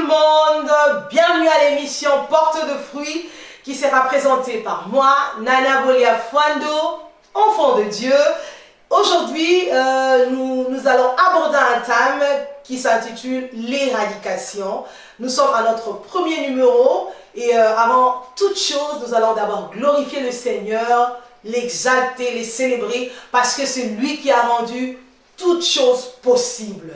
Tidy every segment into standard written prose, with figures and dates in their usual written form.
le monde, bienvenue à l'émission Porte de fruits qui sera présentée par moi, Nana Bolia Fwando, enfant de Dieu. Aujourd'hui, nous allons aborder un thème qui s'intitule l'éradication. Nous sommes à notre premier numéro et avant toute chose, nous allons d'abord glorifier le Seigneur, l'exalter, le célébrer parce que c'est lui qui a rendu toutes choses possibles.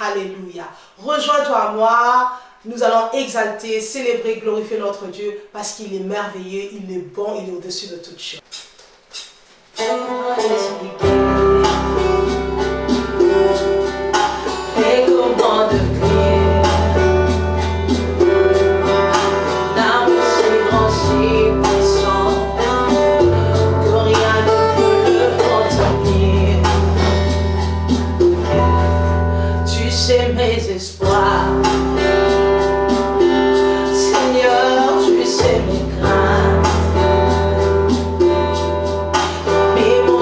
Alléluia. Rejoins-toi à moi. Nous allons exalter, célébrer, glorifier notre Dieu parce qu'il est merveilleux, il est bon, il est au-dessus de toutes choses. Et comment devenir d'un si grand, si puissant que rien ne peut le contenir. Tu sais mes espoirs, Seigneur, tu sais mes craintes, mais mon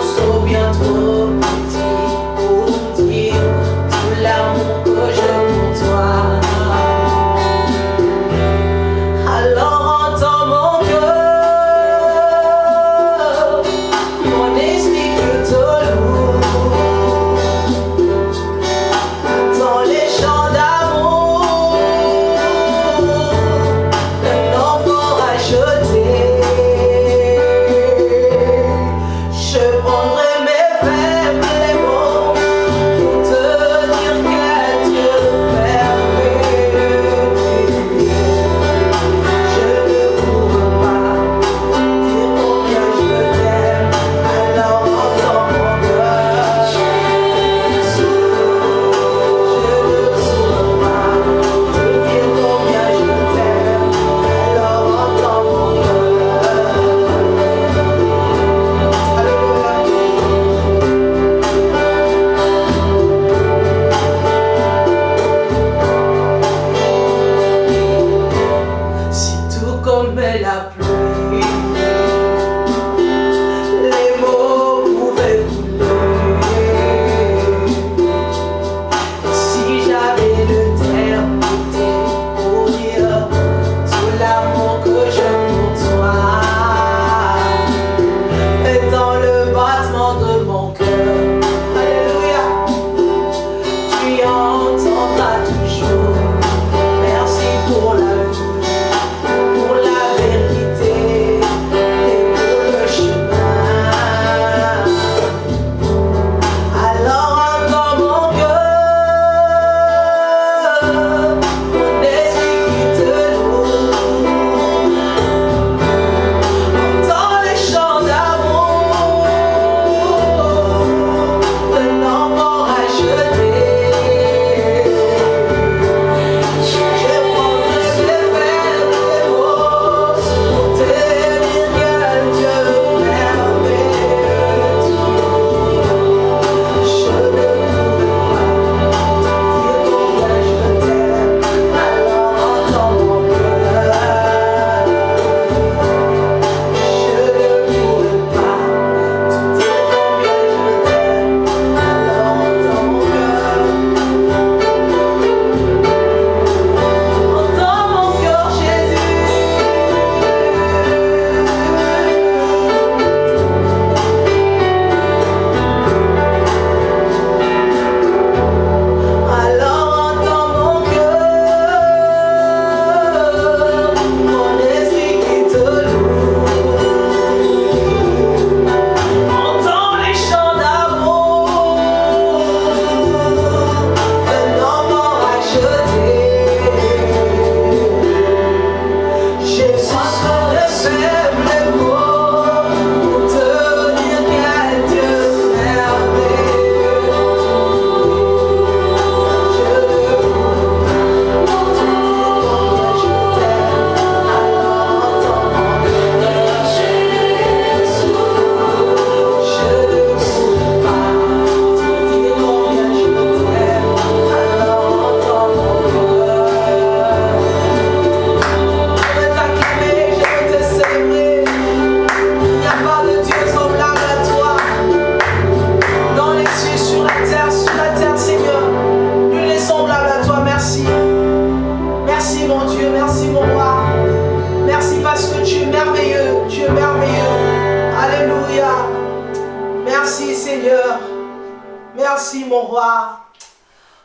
merci mon roi.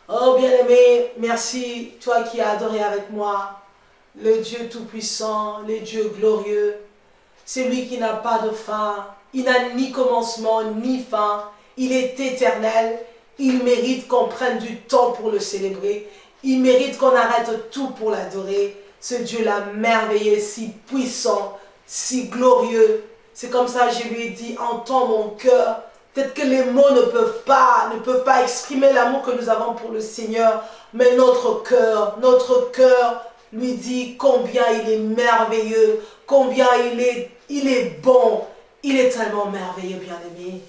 Oh bien-aimé, merci toi qui as adoré avec moi. Le Dieu tout-puissant, le Dieu glorieux. C'est lui qui n'a pas de fin. Il n'a ni commencement ni fin. Il est éternel. Il mérite qu'on prenne du temps pour le célébrer. Il mérite qu'on arrête tout pour l'adorer. Ce Dieu-là merveilleux, si puissant, si glorieux. C'est comme ça que je lui ai dit, entends mon cœur. Peut-être que les mots ne peuvent pas exprimer l'amour que nous avons pour le Seigneur. Mais notre cœur lui dit combien il est merveilleux, combien il est bon. Il est tellement merveilleux, bien-aimé.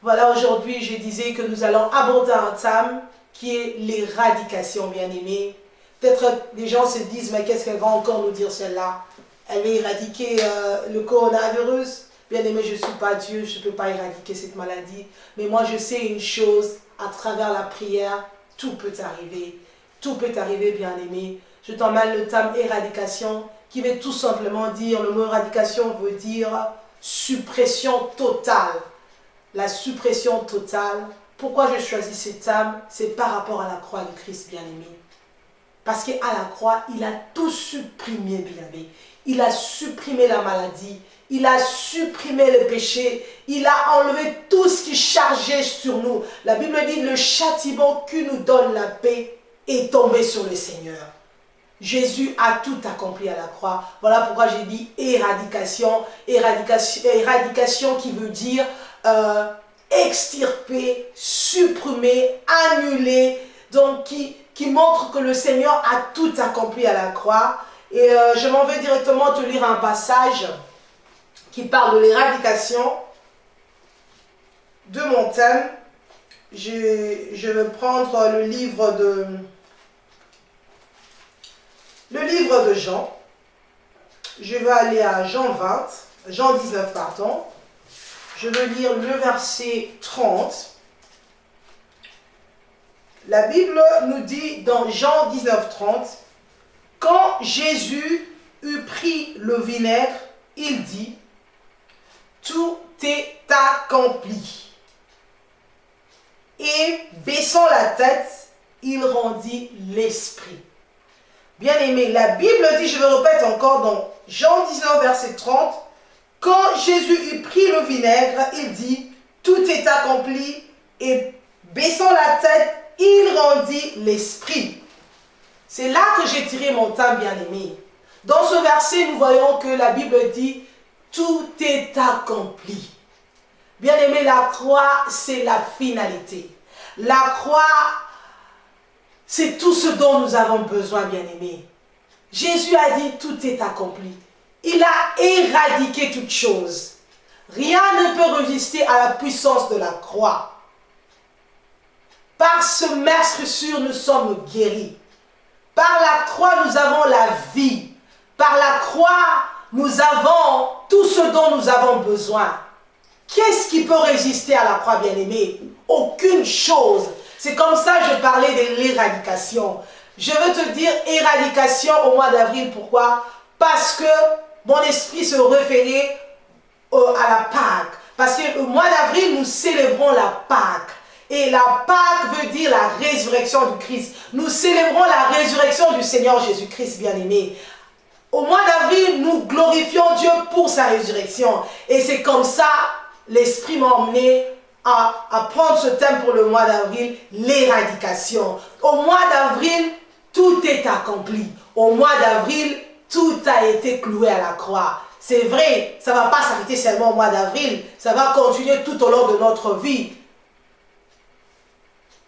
Voilà, aujourd'hui, je disais que nous allons aborder un thème qui est l'éradication, bien-aimé. Peut-être les gens se disent, mais qu'est-ce qu'elle va encore nous dire celle-là? Elle va éradiquer le coronavirus. Bien-aimé, je ne suis pas Dieu, je ne peux pas éradiquer cette maladie. Mais moi, je sais une chose, à travers la prière, tout peut arriver. Tout peut arriver, bien-aimé. Je t'emmène le thème éradication, qui veut tout simplement dire, le mot éradication veut dire suppression totale. La suppression totale. Pourquoi je choisis ce thème? C'est par rapport à la croix de Christ, bien-aimé. Parce qu'à la croix, il a tout supprimé, bien-aimé. Il a supprimé la maladie. Il a supprimé le péché. Il a enlevé tout ce qui chargeait sur nous. La Bible dit, le châtiment qui nous donne la paix est tombé sur le Seigneur. Jésus a tout accompli à la croix. Voilà pourquoi j'ai dit éradication. Éradication qui veut dire extirper, supprimer, annuler. Donc qui montre que le Seigneur a tout accompli à la croix. Et je m'en vais directement te lire un passage qui parle de l'éradication de mon thème. Je vais prendre le livre de Jean. Je vais aller à Jean 19, pardon. Je vais lire le verset 30. La Bible nous dit dans Jean 19, 30, quand Jésus eut pris le vinaigre, il dit, tout est accompli. Et baissant la tête, il rendit l'esprit. Bien-aimé, la Bible dit, je le répète encore dans Jean 19, verset 30, quand Jésus eut pris le vinaigre, il dit, tout est accompli, et baissant la tête, il rendit l'esprit. C'est là que j'ai tiré mon thème, bien-aimé. Dans ce verset, nous voyons que la Bible dit, tout est accompli. Bien-aimé, la croix, c'est la finalité. La croix, c'est tout ce dont nous avons besoin, bien-aimé. Jésus a dit, tout est accompli. Il a éradiqué toute chose. Rien ne peut résister à la puissance de la croix. Par ce meurtrissure, nous sommes guéris. Par la croix, nous avons la vie. Par la croix, nous avons tout ce dont nous avons besoin. Qu'est-ce qui peut résister à la croix, bien-aimé? Aucune chose. C'est comme ça que je parlais de l'éradication. Je veux te dire éradication au mois d'avril. Pourquoi? Parce que mon esprit se référait à la Pâque. Parce que au mois d'avril, nous célébrons la Pâque. Et la Pâque veut dire la résurrection du Christ. Nous célébrons la résurrection du Seigneur Jésus-Christ, bien-aimé. Au mois d'avril, nous glorifions Dieu pour sa résurrection. Et c'est comme ça, l'Esprit m'a emmené à prendre ce thème pour le mois d'avril, l'éradication. Au mois d'avril, tout est accompli. Au mois d'avril, tout a été cloué à la croix. C'est vrai, ça ne va pas s'arrêter seulement au mois d'avril. Ça va continuer tout au long de notre vie.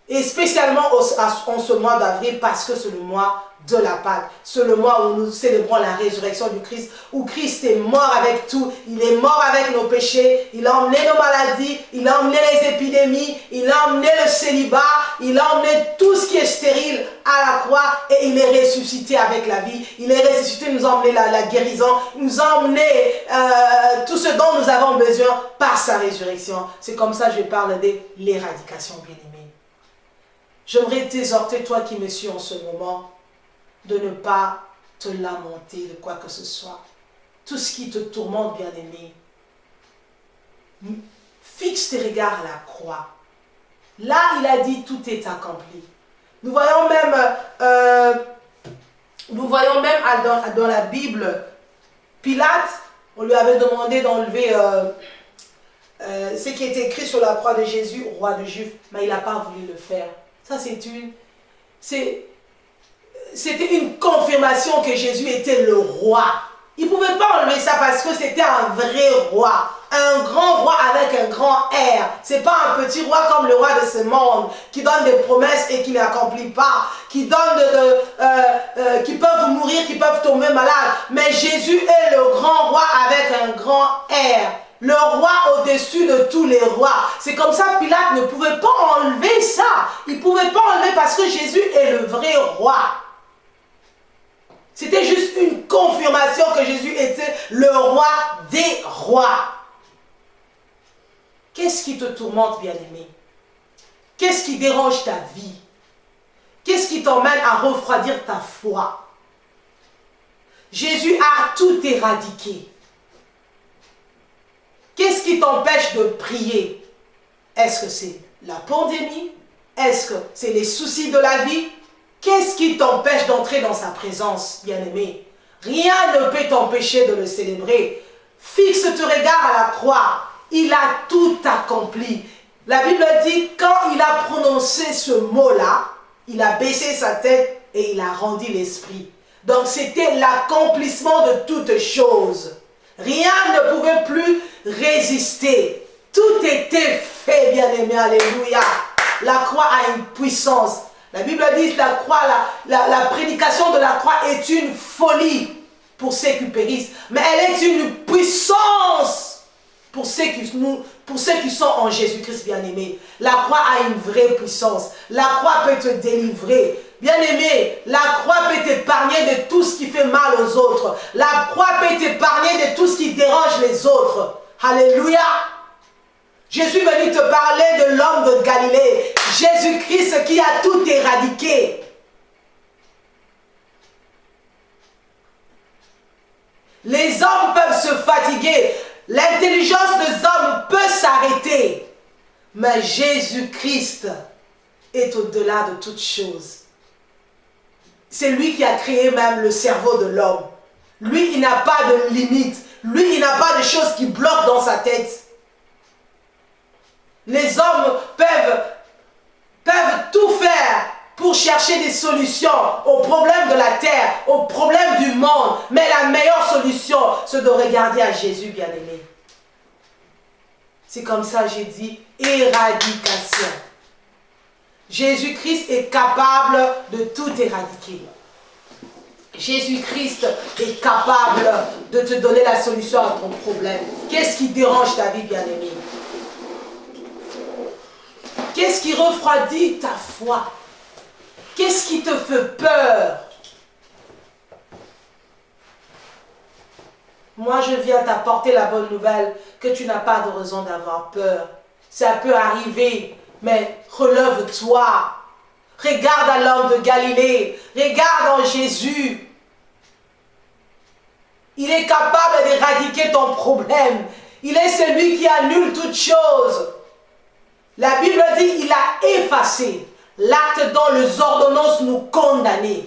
Et spécialement en ce mois d'avril, parce que c'est le mois de la Pâque. C'est le mois où nous célébrons la résurrection du Christ, où Christ est mort avec tout. Il est mort avec nos péchés, il a emmené nos maladies, il a emmené les épidémies, il a emmené le célibat, il a emmené tout ce qui est stérile à la croix et il est ressuscité avec la vie. Il est ressuscité, il nous a emmené la guérison, il nous a emmené tout ce dont nous avons besoin par sa résurrection. C'est comme ça que je parle de l'éradication, bien-aimée. J'aimerais t'exhorter, toi qui me suis en ce moment, de ne pas te lamenter de quoi que ce soit. Tout ce qui te tourmente, bien-aimé, fixe tes regards à la croix. Là, il a dit tout est accompli. Nous voyons même dans la Bible, Pilate, on lui avait demandé d'enlever ce qui était écrit sur la croix de Jésus, roi de Juifs, mais il n'a pas voulu le faire. Ça, c'était une confirmation que Jésus était le roi. Il ne pouvait pas enlever ça parce que c'était un vrai roi. Un grand roi avec un grand R. Ce n'est pas un petit roi comme le roi de ce monde qui donne des promesses et qui ne l'accomplit pas. Qui qui peuvent mourir, qui peuvent tomber malades. Mais Jésus est le grand roi avec un grand R. Le roi au-dessus de tous les rois. C'est comme ça Pilate ne pouvait pas enlever ça. Il ne pouvait pas enlever parce que Jésus est le vrai roi. C'était juste une confirmation que Jésus était le roi des rois. Qu'est-ce qui te tourmente, bien-aimé? Qu'est-ce qui dérange ta vie? Qu'est-ce qui t'emmène à refroidir ta foi? Jésus a tout éradiqué. Qu'est-ce qui t'empêche de prier? Est-ce que c'est la pandémie? Est-ce que c'est les soucis de la vie? Qu'est-ce qui t'empêche d'entrer dans sa présence, bien-aimé? Rien ne peut t'empêcher de le célébrer. Fixe ton regard à la croix. Il a tout accompli. La Bible dit, quand il a prononcé ce mot-là, il a baissé sa tête et il a rendu l'esprit. Donc c'était l'accomplissement de toutes choses. Rien ne pouvait plus résister. Tout était fait, bien-aimé. Alléluia. La croix a une puissance. La Bible dit que la croix, la prédication de la croix est une folie pour ceux qui périssent. Mais elle est une puissance pour ceux qui sont en Jésus-Christ, bien-aimé. La croix a une vraie puissance. La croix peut te délivrer. Bien-aimé, la croix peut t'épargner de tout ce qui fait mal aux autres. La croix peut t'épargner de tout ce qui dérange les autres. Alléluia. Je suis venu te parler de l'homme de Galilée, Jésus-Christ qui a tout éradiqué. Les hommes peuvent se fatiguer, l'intelligence des hommes peut s'arrêter, mais Jésus-Christ est au-delà de toutes choses. C'est lui qui a créé même le cerveau de l'homme. Lui, il n'a pas de limite. Lui, il n'a pas de choses qui bloquent dans sa tête. Les hommes peuvent tout faire pour chercher des solutions aux problèmes de la terre, aux problèmes du monde. Mais la meilleure solution, c'est de regarder à Jésus, bien-aimé. C'est comme ça que j'ai dit éradication. Jésus-Christ est capable de tout éradiquer. Jésus-Christ est capable de te donner la solution à ton problème. Qu'est-ce qui dérange ta vie, bien-aimé? Qu'est-ce qui refroidit ta foi? Qu'est-ce qui te fait peur? Moi, je viens t'apporter la bonne nouvelle que tu n'as pas de raison d'avoir peur. Ça peut arriver, mais relève-toi. Regarde à l'homme de Galilée. Regarde en Jésus. Il est capable d'éradiquer ton problème. Il est celui qui annule toutes choses. La Bible dit qu'il a effacé l'acte dont les ordonnances nous condamnaient.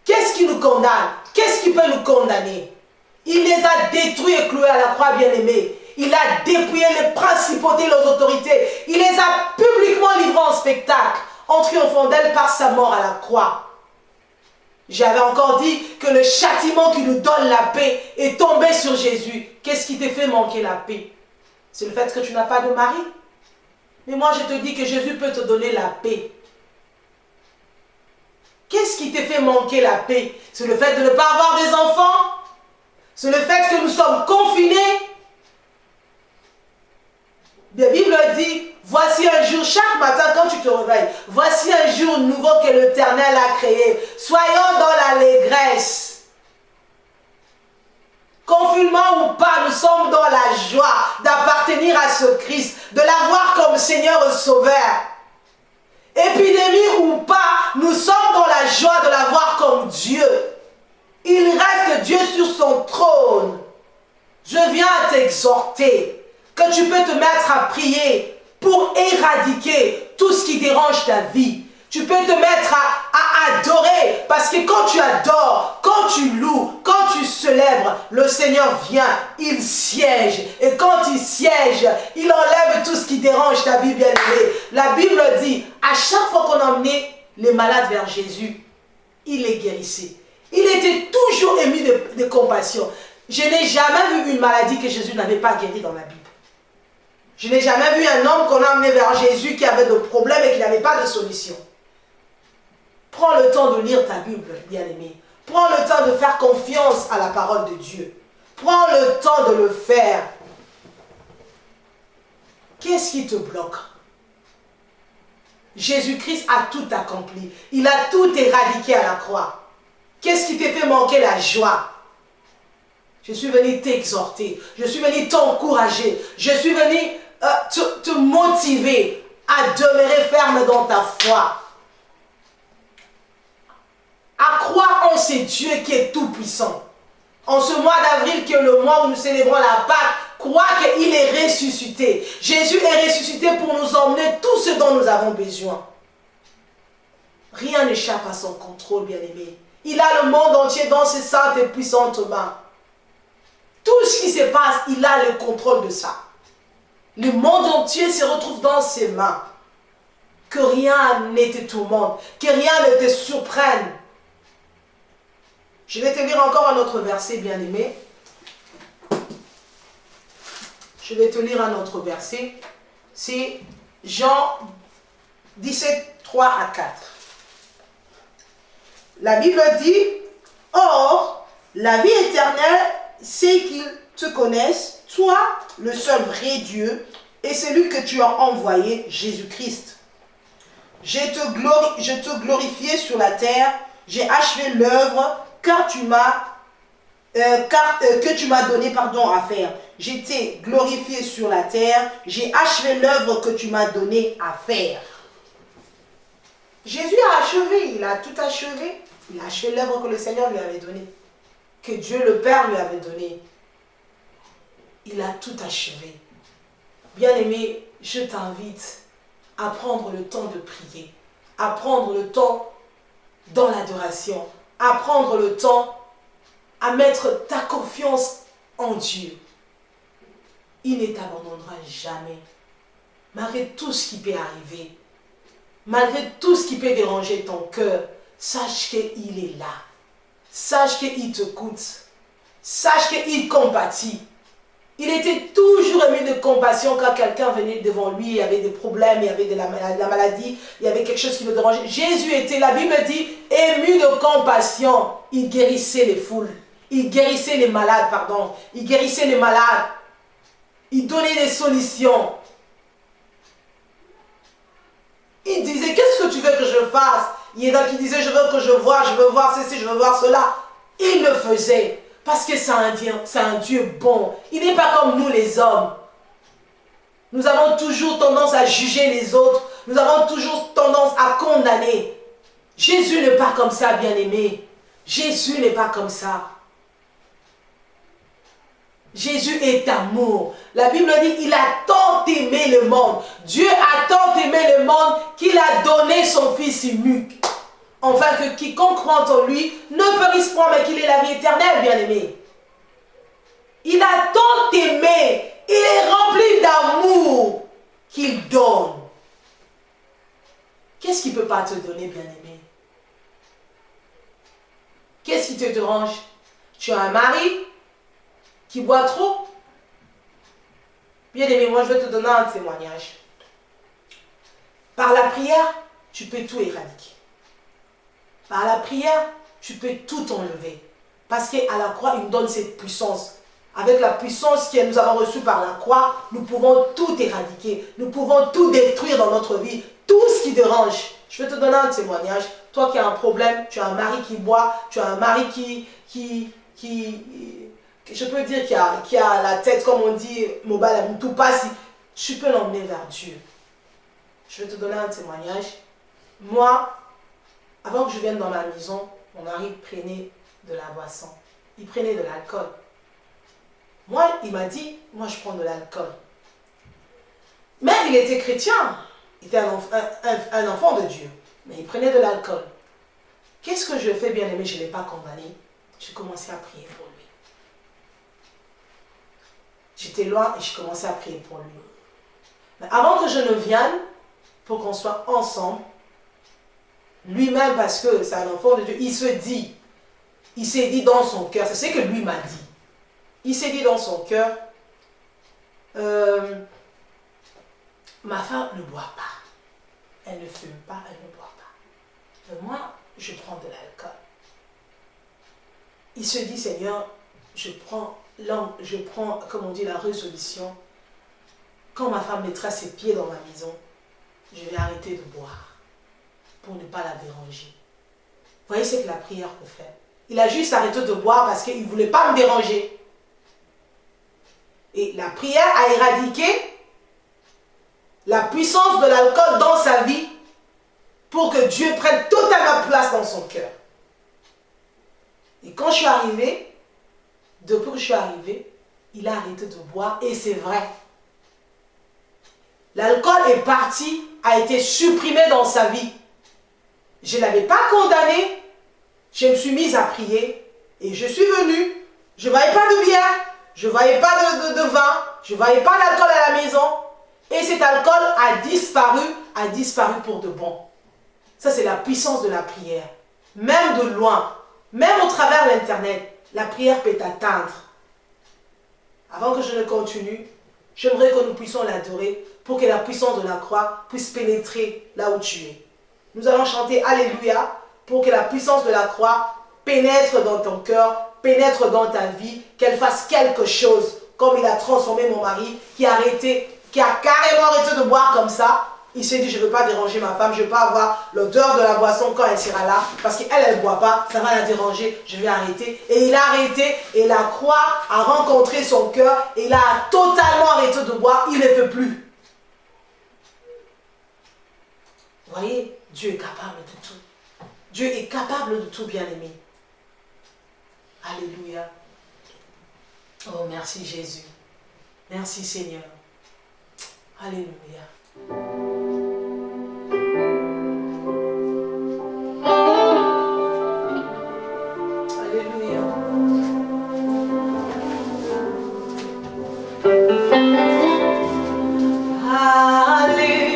Qu'est-ce qui nous condamne? Qu'est-ce qui peut nous condamner? Il les a détruits et cloués à la croix, bien-aimés. Il a dépouillé les principautés, les autorités. Il les a publiquement livrés en spectacle, en triomphant d'elles par sa mort à la croix. J'avais encore dit que le châtiment qui nous donne la paix est tombé sur Jésus. Qu'est-ce qui te fait manquer la paix? C'est le fait que tu n'as pas de mari? Mais moi, je te dis que Jésus peut te donner la paix. Qu'est-ce qui te fait manquer la paix? C'est le fait de ne pas avoir des enfants? C'est le fait que nous sommes confinés? La Bible dit, voici un jour, chaque matin quand tu te réveilles, voici un jour nouveau que l'Éternel a créé. Soyons dans l'allégresse. Confinement ou pas, nous sommes dans la joie d'appartenir à ce Christ, de l'avoir comme Seigneur et Sauveur. Épidémie ou pas, nous sommes dans la joie de l'avoir comme Dieu. Il reste Dieu sur son trône. Je viens à t'exhorter que tu peux te mettre à prier pour pour éradiquer tout ce qui dérange ta vie. Tu peux te mettre à adorer, parce que quand tu adores, quand tu loues, quand tu célèbres, le Seigneur vient, il siège. Et quand il siège, il enlève tout ce qui dérange ta vie, bien-aimée. La Bible dit, à chaque fois qu'on emmenait les malades vers Jésus, il les guérissait. Il était toujours ému de compassion. Je n'ai jamais vu une maladie que Jésus n'avait pas guérie dans la Bible. Je n'ai jamais vu un homme qu'on a emmené vers Jésus qui avait des problèmes et qui n'avait pas de solution. Prends le temps de lire ta Bible, bien-aimé. Prends le temps de faire confiance à la parole de Dieu. Prends le temps de le faire. Qu'est-ce qui te bloque? Jésus-Christ a tout accompli. Il a tout éradiqué à la croix. Qu'est-ce qui te fait manquer la joie? Je suis venu t'exhorter. Je suis venu t'encourager. Je suis venu te motiver à demeurer ferme dans ta foi. À croire en ce Dieu qui est tout puissant. En ce mois d'avril, qui est le mois où nous célébrons la Pâque, crois qu'il est ressuscité. Jésus est ressuscité pour nous emmener tout ce dont nous avons besoin. Rien n'échappe à son contrôle, bien-aimé. Il a le monde entier dans ses saintes et puissantes mains. Tout ce qui se passe, il a le contrôle de ça. Le monde entier se retrouve dans ses mains. Que rien ne te tourmente, que rien ne te surprenne. Je vais te lire encore un autre verset, bien-aimé. Je vais te lire un autre verset. C'est Jean 17, 3 à 4. La Bible dit, « Or, la vie éternelle, c'est qu'ils te connaissent, toi, le seul vrai Dieu, et celui que tu as envoyé, Jésus-Christ. Je te glorifié sur la terre, j'ai achevé l'œuvre que tu m'as donné à faire. J'étais glorifié sur la terre, j'ai achevé l'œuvre que tu m'as donné à faire. » Jésus a achevé, il a tout achevé. Il a achevé l'œuvre que le Seigneur lui avait donnée, que Dieu le Père lui avait donnée. Il a tout achevé. Bien-aimé, je t'invite à prendre le temps de prier, à prendre le temps dans l'adoration, à prendre le temps à mettre ta confiance en Dieu. Il ne t'abandonnera jamais. Malgré tout ce qui peut arriver, malgré tout ce qui peut déranger ton cœur, sache qu'il est là. Sache qu'il te coûte. Sache qu'il compatit. Il était toujours ému de compassion quand quelqu'un venait devant lui, il y avait des problèmes, il y avait de la maladie, il y avait quelque chose qui le dérangeait. Jésus était, la Bible dit, ému de compassion. Il guérissait les foules. Il guérissait les malades, pardon. Il guérissait les malades. Il donnait des solutions. Il disait, qu'est-ce que tu veux que je fasse? Il y en a qui disaient, je veux que je vois ceci, je veux voir cela. Il le faisait. Parce que c'est un Dieu bon. Il n'est pas comme nous les hommes. Nous avons toujours tendance à juger les autres. Nous avons toujours tendance à condamner. Jésus n'est pas comme ça, bien-aimé. Jésus n'est pas comme ça. Jésus est amour. La Bible dit, il a tant aimé le monde. Dieu a tant aimé le monde qu'il a donné son Fils unique. Enfin que quiconque croit en lui ne périsse point, mais qu'il ait la vie éternelle, bien-aimé. Il a tant aimé. Il est rempli d'amour qu'il donne. Qu'est-ce qu'il ne peut pas te donner, bien-aimé? Qu'est-ce qui te dérange? Tu as un mari qui boit trop? Bien-aimé, moi je vais te donner un témoignage. Par la prière, tu peux tout éradiquer. Par la prière, tu peux tout enlever. Parce qu'à la croix, il nous donne cette puissance. Avec la puissance que nous avons reçue par la croix, nous pouvons tout éradiquer. Nous pouvons tout détruire dans notre vie. Tout ce qui dérange. Je vais te donner un témoignage. Toi qui as un problème, tu as un mari qui boit, tu as un mari je peux dire qui a la tête, comme on dit, tout passe, tu peux l'emmener vers Dieu. Je vais te donner un témoignage. Moi, avant que je vienne dans ma maison, mon mari prenait de la boisson. Il prenait de l'alcool. Moi, il m'a dit, moi je prends de l'alcool. Mais il était chrétien. Il était un enfant de Dieu. Mais il prenait de l'alcool. Qu'est-ce que je fais, bien-aimé? Je ne l'ai pas condamné. J'ai commencé à prier pour lui. J'étais loin et j'ai commencé à prier pour lui. Mais avant que je ne vienne, pour qu'on soit ensemble, lui-même, parce que c'est un enfant de Dieu, il s'est dit dans son cœur, c'est ce que lui m'a dit. Il s'est dit dans son cœur, ma femme ne boit pas. Elle ne fume pas, elle ne boit pas. Mais moi, je prends de l'alcool. Il se dit, Seigneur, je prends, comme on dit, la résolution. Quand ma femme mettra ses pieds dans ma maison, je vais arrêter de boire pour ne pas la déranger. Vous voyez ce que la prière peut faire. Il a juste arrêté de boire parce qu'il ne voulait pas me déranger. Et la prière a éradiqué la puissance de l'alcool dans sa vie pour que Dieu prenne totalement place dans son cœur. Et quand je suis arrivée, depuis que je suis arrivée, il a arrêté de boire et c'est vrai. L'alcool est parti, a été supprimé dans sa vie. Je ne l'avais pas condamné, je me suis mise à prier et je suis venue. Je ne voyais pas de bière, je ne voyais pas de vin, je ne voyais pas d'alcool à la maison. Et cet alcool a disparu pour de bon. Ça, c'est la puissance de la prière. Même de loin, même au travers de l'Internet, la prière peut t'atteindre. Avant que je ne continue, j'aimerais que nous puissions l'adorer pour que la puissance de la croix puisse pénétrer là où tu es. Nous allons chanter Alléluia pour que la puissance de la croix pénètre dans ton cœur, pénètre dans ta vie, qu'elle fasse quelque chose, comme il a transformé mon mari qui a carrément arrêté de boire comme ça. Il s'est dit, je ne veux pas déranger ma femme, je ne veux pas avoir l'odeur de la boisson quand elle sera là, parce qu'elle ne boit pas, ça va la déranger, je vais arrêter. Et il a arrêté, et la croix a rencontré son cœur, et il a totalement arrêté de boire, il ne peut plus. Vous voyez, Dieu est capable de tout. Dieu est capable de tout, bien-aimé. Alléluia. Oh, merci Jésus. Merci Seigneur. Alléluia. Alléluia. Alléluia.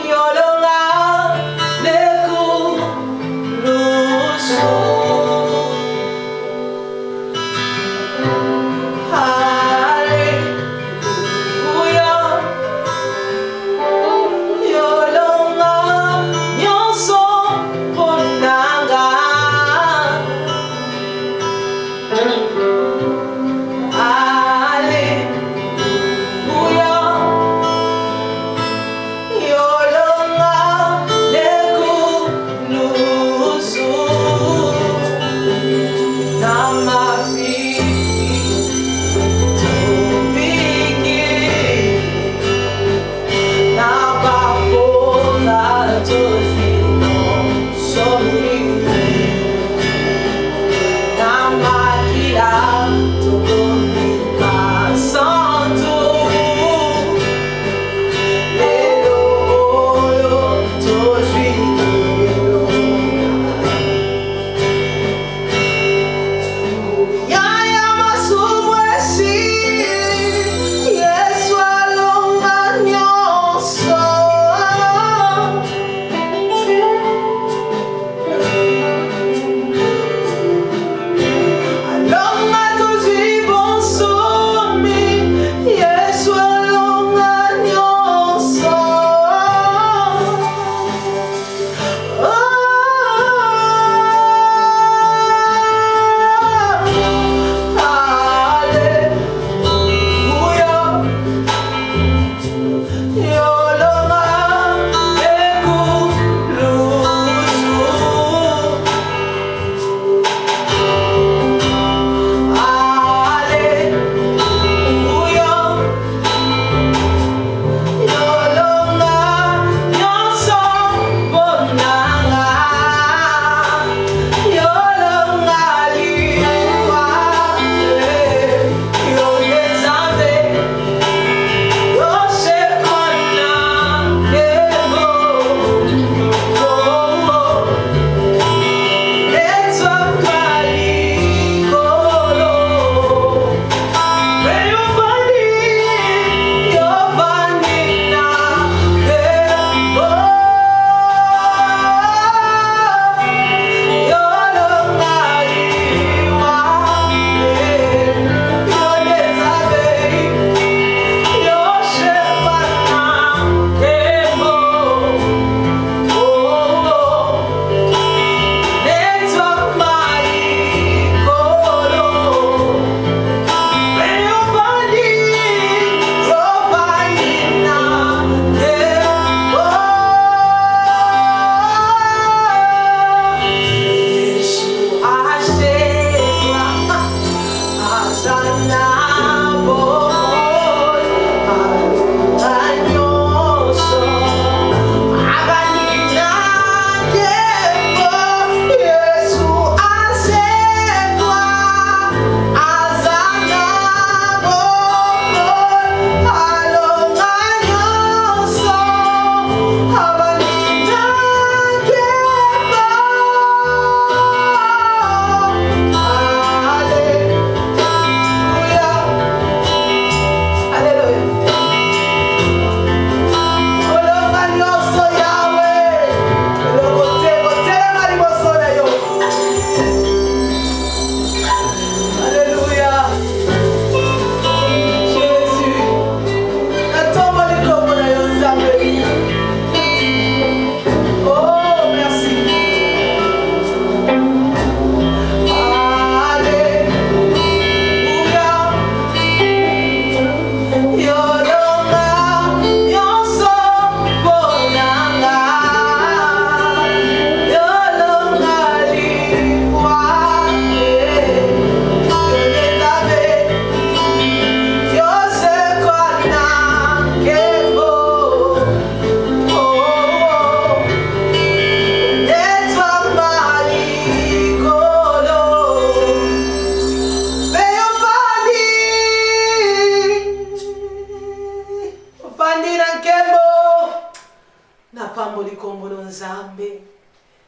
Yolonga lekurusu. Alléluia.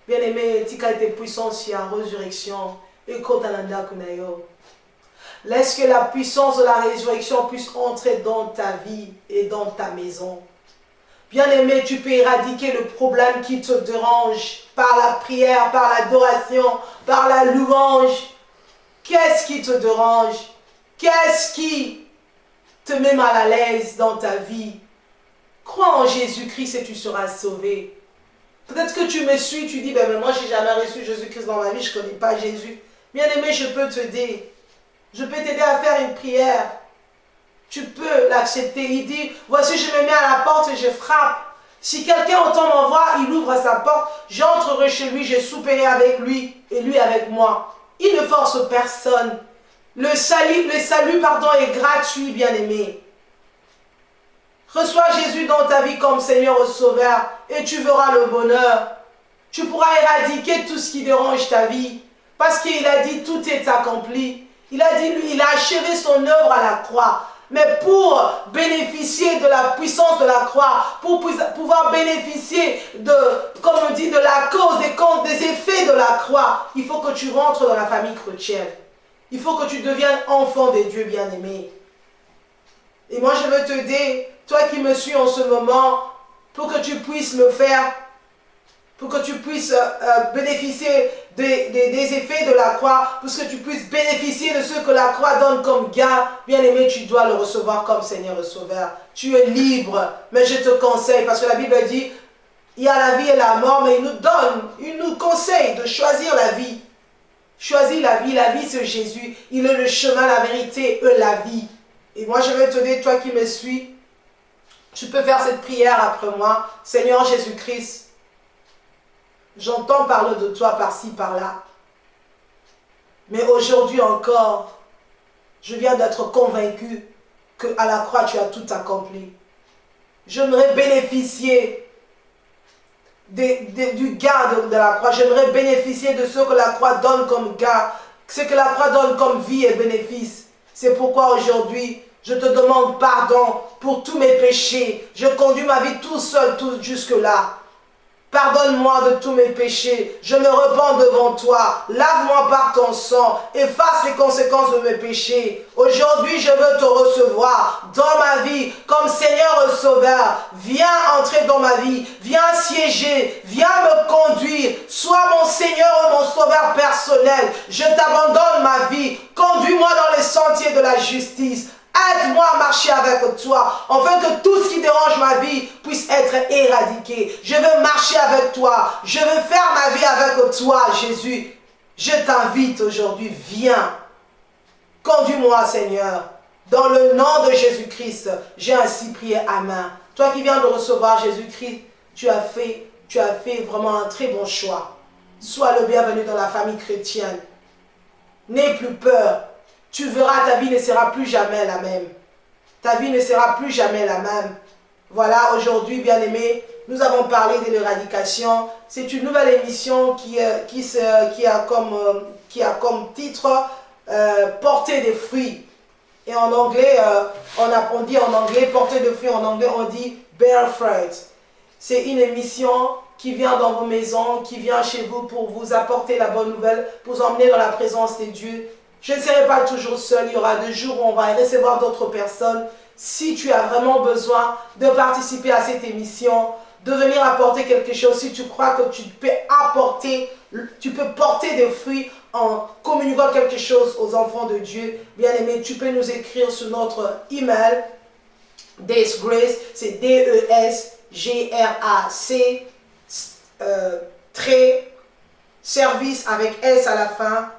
Bien-aimé, tika tes puissances à résurrection et kotalanda kunayo. Laisse que la puissance de la résurrection puisse entrer dans ta vie et dans ta maison. Bien-aimé, tu peux éradiquer le problème qui te dérange par la prière, par l'adoration, par la louange. Qu'est-ce qui te dérange? Qu'est-ce qui te met mal à l'aise dans ta vie? Crois en Jésus-Christ et tu seras sauvé. Peut-être que tu me suis, tu dis, ben, mais moi, je n'ai jamais reçu Jésus-Christ dans ma vie, je ne connais pas Jésus. Bien-aimé, je peux t'aider. Je peux t'aider à faire une prière. Tu peux l'accepter. Il dit, voici, je me mets à la porte et je frappe. Si quelqu'un entend ma voix, il ouvre sa porte, j'entrerai chez lui, je souperai avec lui et lui avec moi. Il ne force personne. Le salut, est gratuit, bien-aimé. Reçois Jésus dans ta vie comme Seigneur et Sauveur et tu verras le bonheur. Tu pourras éradiquer tout ce qui dérange ta vie parce qu'il a dit tout est accompli. Il a dit, lui, il a achevé son œuvre à la croix. Mais pour bénéficier de la puissance de la croix, pour pouvoir bénéficier de, comme on dit, de la cause, des effets de la croix, il faut que tu rentres dans la famille chrétienne. Il faut que tu deviennes enfant de Dieu bien-aimé. Et moi, je veux te dire, toi qui me suis en ce moment, pour que tu puisses le faire, pour que tu puisses bénéficier des effets de la croix, pour que tu puisses bénéficier de ce que la croix donne comme gain, bien-aimé, tu dois le recevoir comme Seigneur et Sauveur. Tu es libre, mais je te conseille, parce que la Bible dit, il y a la vie et la mort, mais il nous conseille de choisir la vie. Choisis la vie c'est Jésus, il est le chemin, la vérité et la vie. Et moi je vais te dire, toi qui me suis, tu peux faire cette prière après moi. Seigneur Jésus-Christ, j'entends parler de toi par-ci, par-là. Mais aujourd'hui encore, je viens d'être convaincu qu'à la croix, tu as tout accompli. J'aimerais bénéficier du gain de la croix. J'aimerais bénéficier de ce que la croix donne comme gain, ce que la croix donne comme vie et bénéfice. C'est pourquoi aujourd'hui, je te demande pardon pour tous mes péchés. Je conduis ma vie tout seul, tout jusque-là. Pardonne-moi de tous mes péchés. Je me repens devant toi. Lave-moi par ton sang. Efface les conséquences de mes péchés. Aujourd'hui, je veux te recevoir dans ma vie comme Seigneur et Sauveur. Viens entrer dans ma vie. Viens siéger. Viens me conduire. Sois mon Seigneur et mon Sauveur personnel. Je t'abandonne ma vie. Conduis-moi dans les sentiers de la justice. Aide-moi à marcher avec toi, afin que tout ce qui dérange ma vie puisse être éradiqué. Je veux marcher avec toi. Je veux faire ma vie avec toi, Jésus. Je t'invite aujourd'hui, viens. Conduis-moi, Seigneur. Dans le nom de Jésus-Christ, j'ai ainsi prié. Amen. Toi qui viens de recevoir Jésus-Christ, tu as fait vraiment un très bon choix. Sois le bienvenu dans la famille chrétienne. N'aie plus peur. tu verras, ta vie ne sera plus jamais la même. Ta vie ne sera plus jamais la même. Voilà, aujourd'hui, bien-aimés, nous avons parlé de l'éradication. C'est une nouvelle émission qui a comme titre porter des fruits. Et en anglais, on dit en anglais, porter des fruits, en anglais, on dit bear fruit. C'est une émission qui vient dans vos maisons, qui vient chez vous pour vous apporter la bonne nouvelle, pour vous emmener dans la présence de Dieu. Je ne serai pas toujours seul, il y aura des jours où on va recevoir d'autres personnes. Si tu as vraiment besoin de participer à cette émission, de venir apporter quelque chose, si tu crois que tu peux porter des fruits en communiquant quelque chose aux enfants de Dieu, bien aimé, tu peux nous écrire sur notre email, Desgrace, c'est D-E-S-G-R-A-C, service avec S à la fin,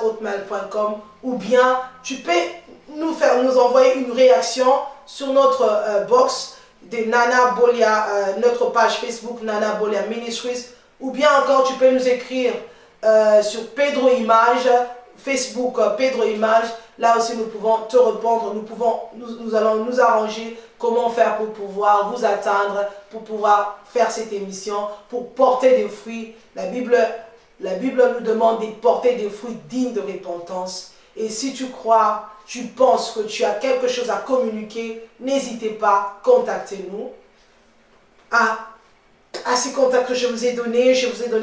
@hotmail.com, ou bien tu peux nous envoyer une réaction sur notre box de Nana Bolia, notre page Facebook Nana Bolia Ministries, ou bien encore tu peux nous écrire sur Pedro Image, Facebook Pedro Image. Là aussi nous pouvons te répondre, nous allons nous arranger comment faire pour pouvoir vous atteindre, pour pouvoir faire cette émission, pour porter des fruits. La Bible nous demande de porter des fruits dignes de repentance. Et si tu crois, tu penses que tu as quelque chose à communiquer, n'hésitez pas, contactez-nous. À ces contacts que je vous ai donnés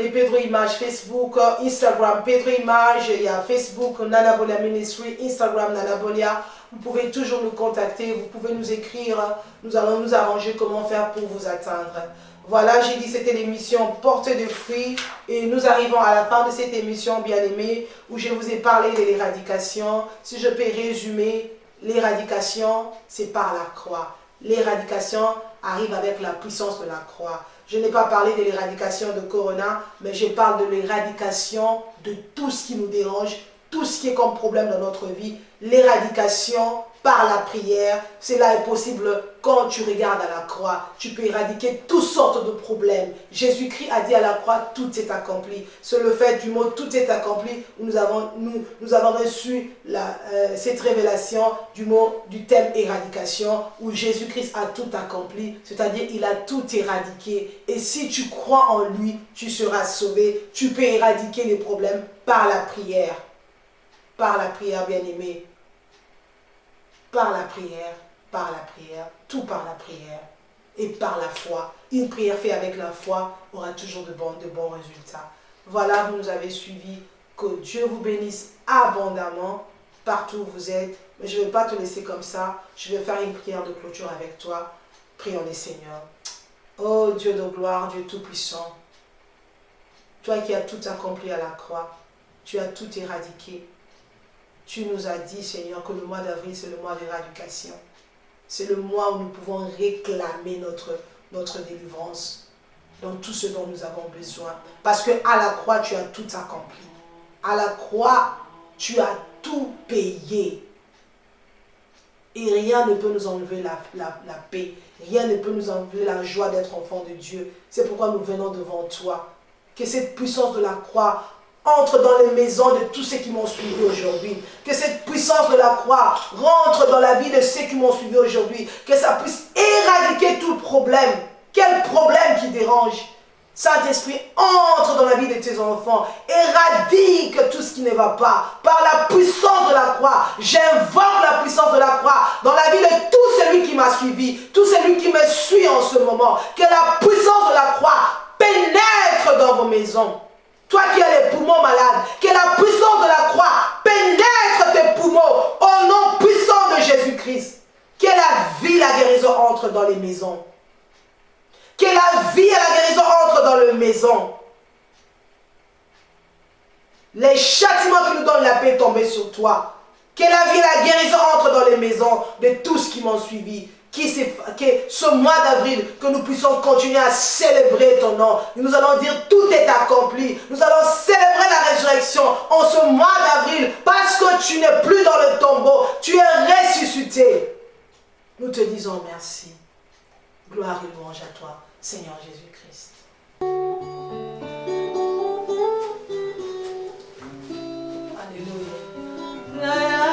Pedro Image, Facebook, Instagram, Pedro Image, il y a Facebook, Nana Bolia Ministry, Instagram, Nana Bolia. Vous pouvez toujours nous contacter, vous pouvez nous écrire, nous allons nous arranger comment faire pour vous atteindre. Voilà, j'ai dit c'était l'émission Portée de fruits et nous arrivons à la fin de cette émission, bien-aimés, où je vous ai parlé de l'éradication. Si je peux résumer, l'éradication, c'est par la croix. L'éradication arrive avec la puissance de la croix. Je n'ai pas parlé de l'éradication de Corona, mais je parle de l'éradication de tout ce qui nous dérange, tout ce qui est comme problème dans notre vie. L'éradication par la prière, cela est possible quand tu regardes à la croix. Tu peux éradiquer toutes sortes de problèmes. Jésus-Christ a dit à la croix, tout est accompli. C'est le fait du mot tout est accompli où nous avons reçu cette révélation du thème éradication, où Jésus-Christ a tout accompli, c'est-à-dire il a tout éradiqué. Et si tu crois en lui, tu seras sauvé. Tu peux éradiquer les problèmes par la prière. Par la prière, bien-aimé. Par la prière, tout par la prière et par la foi. Une prière faite avec la foi aura toujours de bons résultats. Voilà, vous nous avez suivis. Que Dieu vous bénisse abondamment partout où vous êtes. Mais je ne vais pas te laisser comme ça. Je vais faire une prière de clôture avec toi. Prions les Seigneurs. Oh Dieu de gloire, Dieu tout-puissant. Toi qui as tout accompli à la croix, tu as tout éradiqué. Tu nous as dit, Seigneur, que le mois d'avril, c'est le mois d'éradication. C'est le mois où nous pouvons réclamer notre délivrance dans tout ce dont nous avons besoin. Parce qu'à la croix, tu as tout accompli. À la croix, tu as tout payé. Et rien ne peut nous enlever la paix. Rien ne peut nous enlever la joie d'être enfant de Dieu. C'est pourquoi nous venons devant toi. Que cette puissance de la croix entre dans les maisons de tous ceux qui m'ont suivi aujourd'hui. Que cette puissance de la croix rentre dans la vie de ceux qui m'ont suivi aujourd'hui. Que ça puisse éradiquer tout problème. Quel problème qui dérange? Saint-Esprit, entre dans la vie de tes enfants. Éradique tout ce qui ne va pas. Par la puissance de la croix. J'invoque la puissance de la croix dans la vie de tout celui qui m'a suivi. Tout celui qui me suit en ce moment. Que la puissance de la croix pénètre dans vos maisons. Toi qui as les poumons malades, que la puissance de la croix pénètre tes poumons au nom puissant de Jésus-Christ. Que la vie et la guérison entrent dans les maisons. Que la vie et la guérison entrent dans les maisons. Les châtiments qui nous donnent la paix tombent sur toi. Que la vie et la guérison entrent dans les maisons de tous qui m'ont suivi. Que ce mois d'avril, que nous puissions continuer à célébrer ton nom. Nous allons dire tout est accompli. Nous allons célébrer la résurrection en ce mois d'avril parce que tu n'es plus dans le tombeau. Tu es ressuscité. Nous te disons merci. Gloire et louange à toi, Seigneur Jésus-Christ. Alléluia.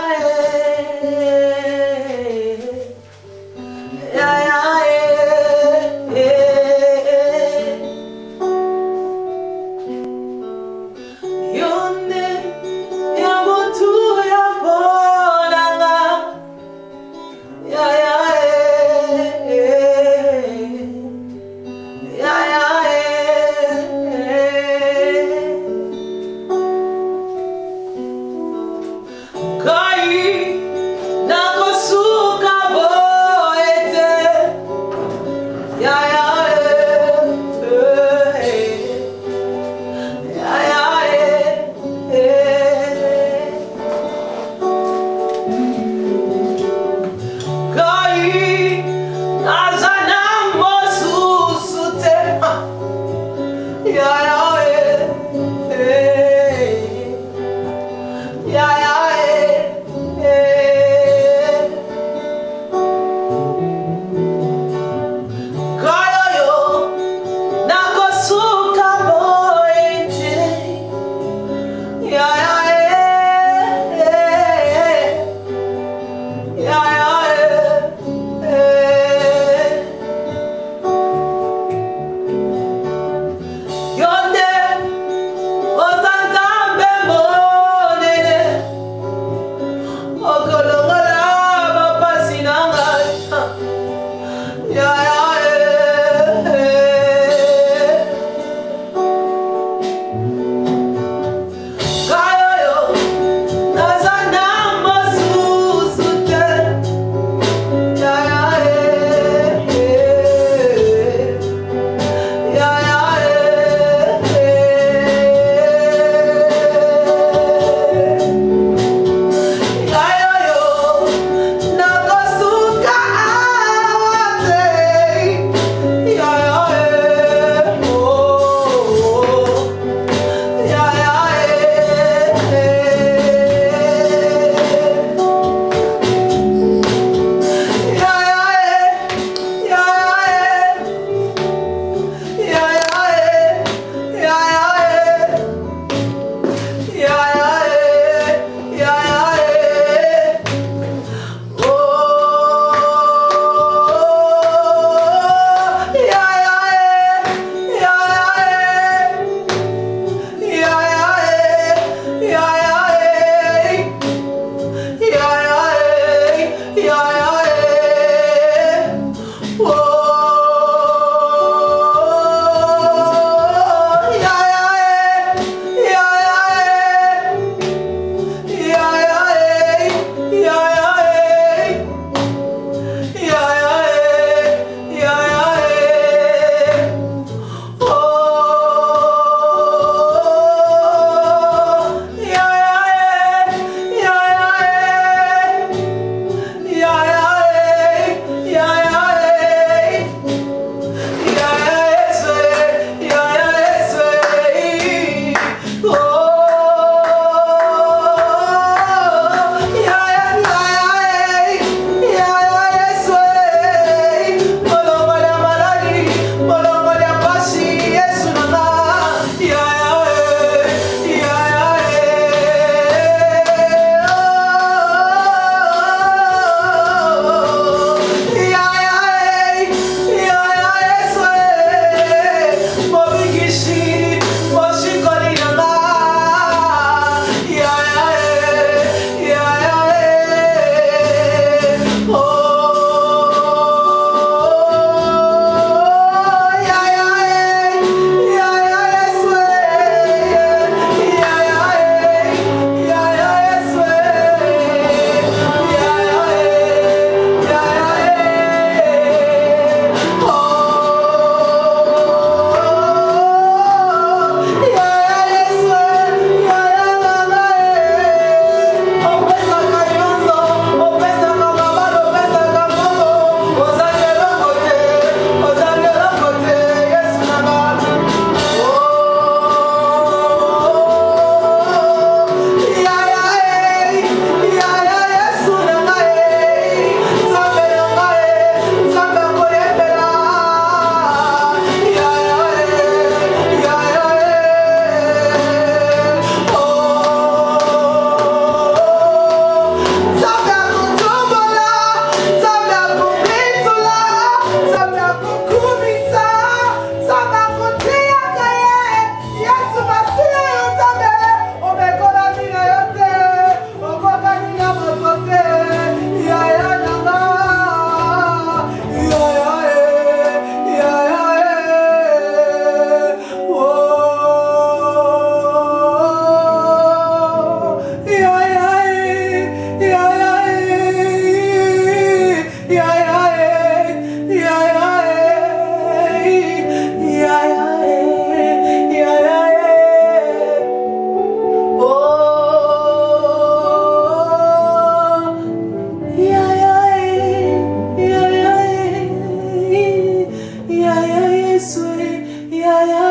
Yeswe, ya ya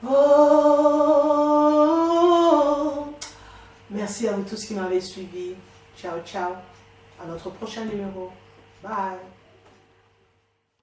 oh. Merci à vous tous qui m'avez suivi. Ciao, ciao. À notre prochain numéro. Bye.